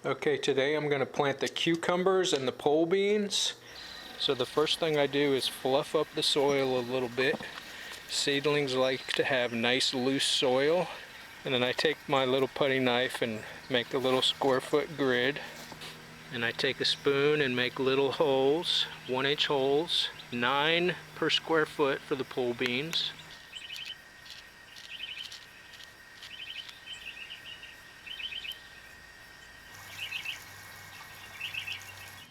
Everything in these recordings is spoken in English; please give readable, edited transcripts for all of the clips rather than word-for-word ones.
Okay, today I'm going to plant the cucumbers and the pole beans. So the first thing I do is fluff up the soil a little bit. Seedlings like to have nice loose soil. And then I take my little putty knife and make a little square foot grid. And I take a spoon and make little holes, 1-inch holes, 9 per square foot for the pole beans.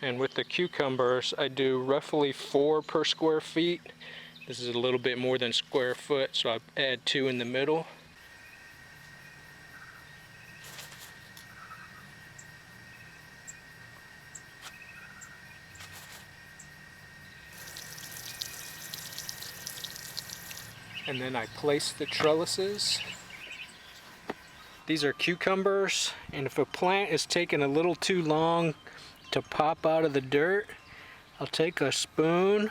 And with the cucumbers, I do roughly 4 per square feet. This is a little bit more than square foot, so I add 2 in the middle. And then I place the trellises. These are cucumbers, and if a plant is taking a little too long to pop out of the dirt, I'll take a spoon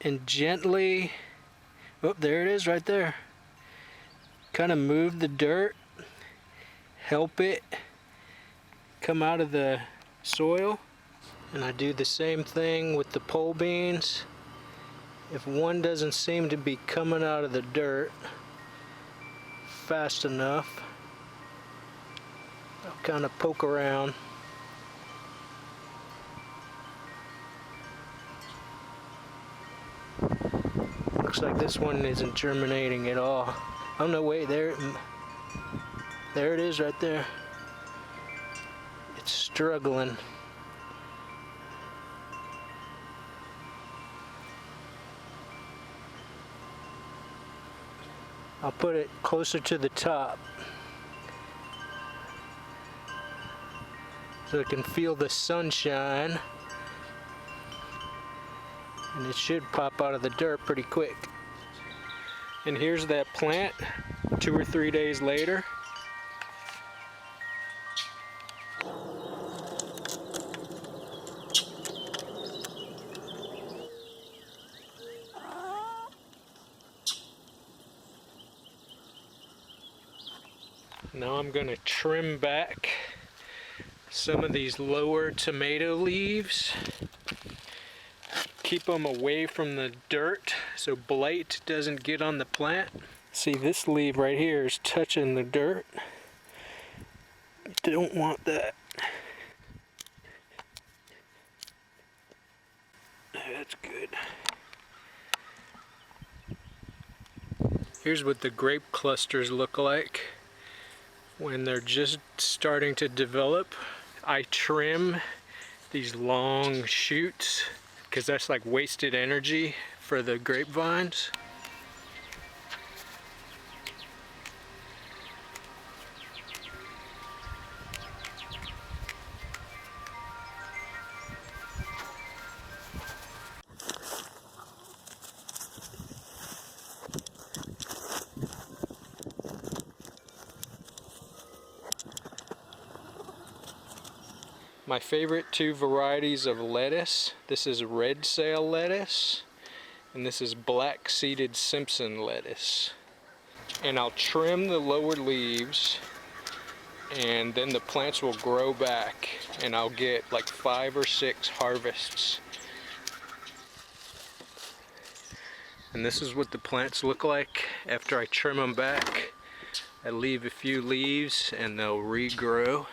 and gently, oh, there it is right there. Kind of move the dirt, help it come out of the soil. And I do the same thing with the pole beans. If one doesn't seem to be coming out of the dirt fast enough, I'll kind of poke around. Looks like this one isn't germinating at all. Oh no, wait, there it is right there. It's struggling. I'll put it closer to the top so it can feel the sunshine. And it should pop out of the dirt pretty quick. And here's that plant 2 or 3 days later. Now I'm going to trim back some of these lower tomato leaves. Keep them away from the dirt so blight doesn't get on the plant. See, this leaf right here is touching the dirt. You don't want that. That's good. Here's what the grape clusters look like when they're just starting to develop. I trim these long shoots because that's like wasted energy for the grapevines. My favorite 2 varieties of lettuce, this is red sail lettuce, and this is black seeded Simpson lettuce. And I'll trim the lower leaves, and then the plants will grow back, and I'll get like 5 or 6 harvests. And this is what the plants look like after I trim them back. I leave a few leaves and they'll regrow.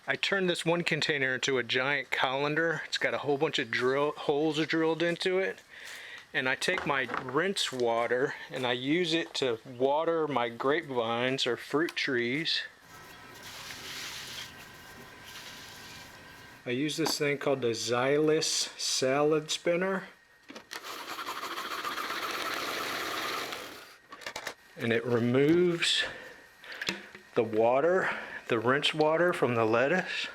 I turned this one container into a giant colander. It's got a whole bunch of holes drilled into it. And I take my rinse water and I use it to water my grapevines or fruit trees. I use this thing called the Xylus salad spinner. And it removes the water, the rinse water from the lettuce.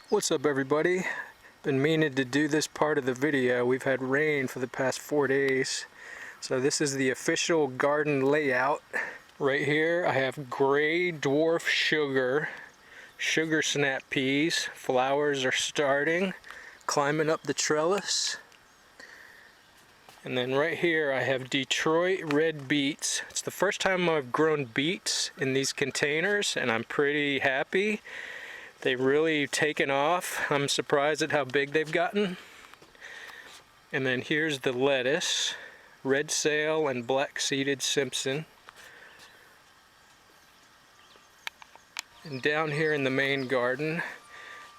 What's up, everybody? Been meaning to do this part of the video. We've had rain for the past 4 days. So this is the official garden layout. Right here I have gray dwarf sugar sugar snap peas. Flowers are starting, climbing up the trellis. And then right here I have Detroit red beets. It's the first time I've grown beets in these containers, and I'm pretty happy. They've really taken off. I'm surprised at how big they've gotten. And then here's the lettuce, red sail and black seeded Simpson. And down here in the main garden,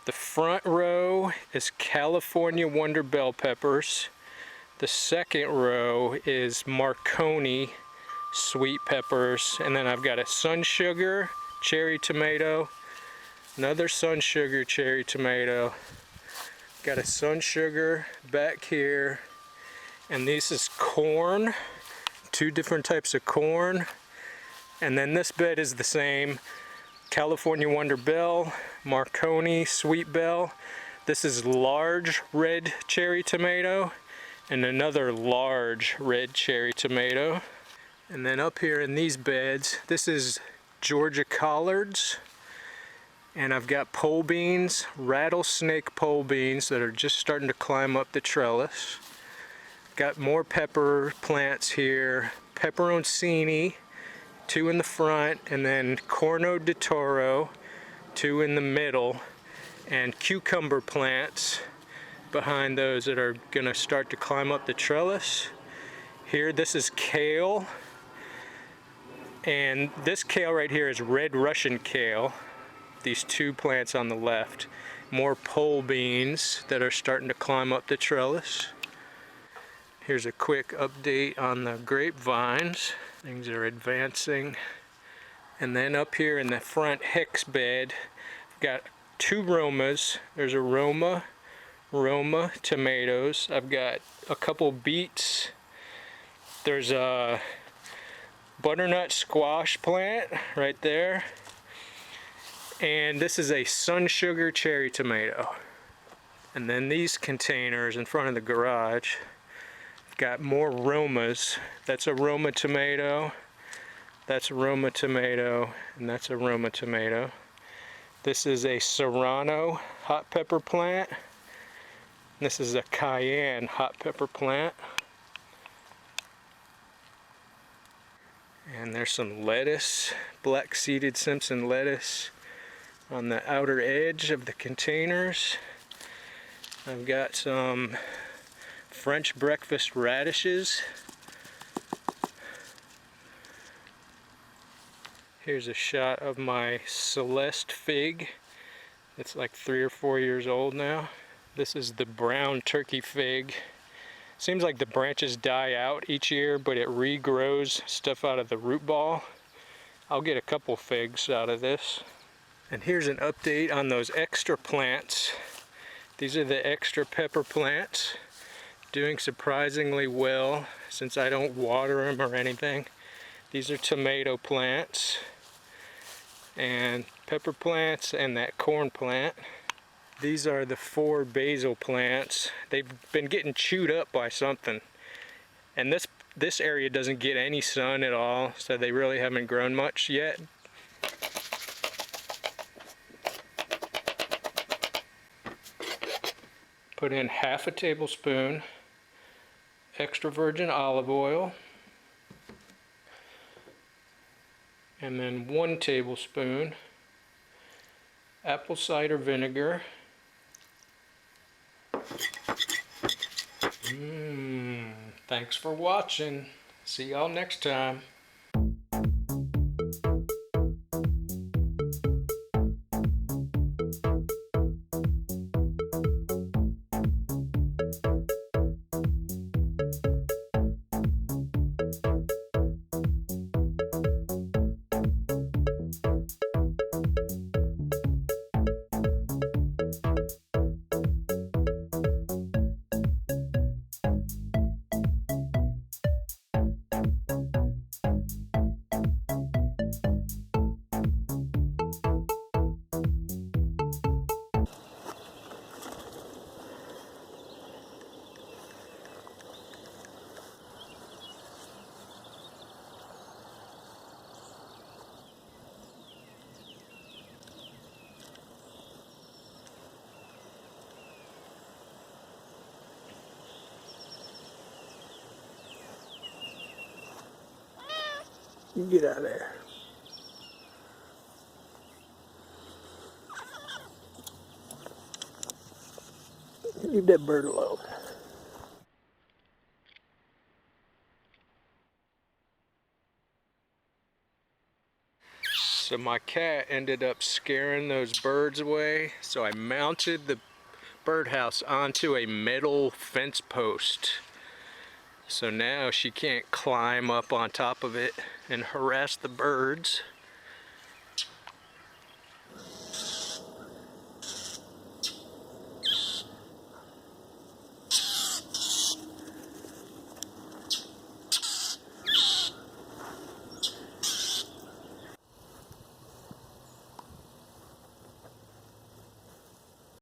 the front row is California Wonder bell peppers. The second row is Marconi sweet peppers, and then I've got a sun sugar cherry tomato, another sun sugar cherry tomato, got a sun sugar back here, and this is corn, 2 different types of corn. And then this bed is the same, California Wonder bell, Marconi sweet bell. This is large red cherry tomato, and another large red cherry tomato. And then up here in these beds, this is Georgia collards, and I've got pole beans, rattlesnake pole beans that are just starting to climb up the trellis. Got more pepper plants here, pepperoncini, 2 in the front, and then Corno di Toro, 2 in the middle, and cucumber plants behind those that are going to start to climb up the trellis. Here, this is kale, and this kale right here is red Russian kale. These 2 plants on the left. More pole beans that are starting to climb up the trellis. Here's a quick update on the grapevines. Things are advancing. And then up here in the front hex bed, I've got 2 Romas. There's a Roma tomatoes. I've got a couple beets. There's a butternut squash plant right there. And this is a sun sugar cherry tomato. And then these containers in front of the garage, I've got more Romas. That's a Roma tomato. That's a Roma tomato. And that's a Roma tomato. This is a Serrano hot pepper plant. This is a Cayenne hot pepper plant. And there's some lettuce, black seeded Simpson lettuce on the outer edge of the containers. I've got some French breakfast radishes. Here's a shot of my Celeste fig. It's like 3 or 4 years old now. This is the brown turkey fig. Seems like the branches die out each year, but it regrows stuff out of the root ball. I'll get a couple figs out of this. And here's an update on those extra plants. These are the extra pepper plants. Doing surprisingly well since I don't water them or anything. These are tomato plants and pepper plants and that corn plant. These are the 4 basil plants. They've been getting chewed up by something. And this area doesn't get any sun at all, so they really haven't grown much yet. Put in half a tablespoon extra virgin olive oil, and then 1 tablespoon apple cider vinegar. Thanks for watching. See y'all next time. You get out of there. Leave that bird alone. So my cat ended up scaring those birds away, so I mounted the birdhouse onto a metal fence post. So now she can't climb up on top of it and harass the birds.